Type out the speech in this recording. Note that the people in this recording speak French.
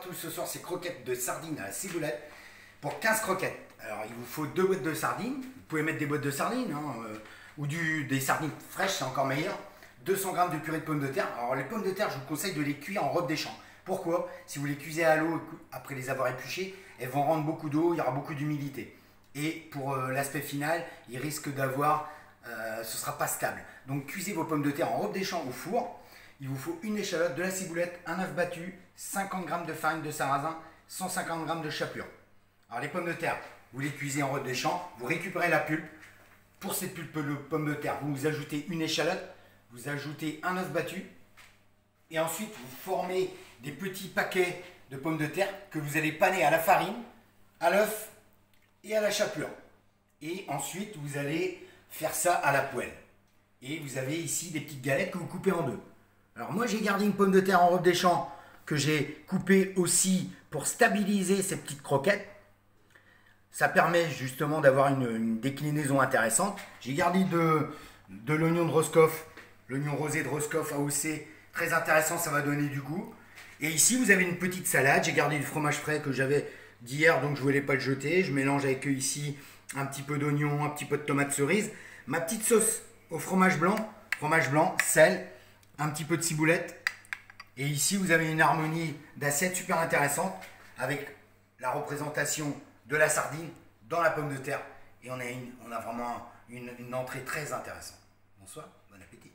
tous, ce soir c'est croquettes de sardines à la ciboulette pour 15 croquettes. Alors il vous faut 2 boîtes de sardines, vous pouvez mettre des boîtes de sardines ou des sardines fraîches, c'est encore meilleur. 200 g de purée de pommes de terre. Alors les pommes de terre, je vous conseille de les cuire en robe des champs. Pourquoi? Si vous les cuisez à l'eau après les avoir épluchées, elles vont rendre beaucoup d'eau, il y aura beaucoup d'humidité. Et pour l'aspect final, il risque d'avoir, ce ne sera pas stable. Donc cuisez vos pommes de terre en robe des champs au four. Il vous faut une échalote, de la ciboulette, un œuf battu, 50 g de farine de sarrasin, 150 g de chapelure. Alors les pommes de terre, vous les cuisez en robe des champs, vous récupérez la pulpe. Pour cette pulpe de pommes de terre, vous ajoutez une échalote, vous ajoutez un œuf battu, et ensuite vous formez des petits paquets de pommes de terre que vous allez paner à la farine, à l'œuf et à la chapelure. Et ensuite vous allez faire ça à la poêle. Et vous avez ici des petites galettes que vous coupez en deux. Alors moi j'ai gardé une pomme de terre en robe des champs que j'ai coupée aussi pour stabiliser ces petites croquettes. Ça permet justement d'avoir une déclinaison intéressante. J'ai gardé de l'oignon de Roscoff, l'oignon rosé de Roscoff AOC, très intéressant, ça va donner du goût. Et ici vous avez une petite salade, j'ai gardé du fromage frais que j'avais d'hier, donc je ne voulais pas le jeter. Je mélange avec ici un petit peu d'oignon, un petit peu de tomate cerise. Ma petite sauce au fromage blanc, sel, un petit peu de ciboulette. Et ici vous avez une harmonie d'assiettes super intéressante avec la représentation de la sardine dans la pomme de terre. Et on a vraiment une entrée très intéressante. Bonsoir, bon appétit.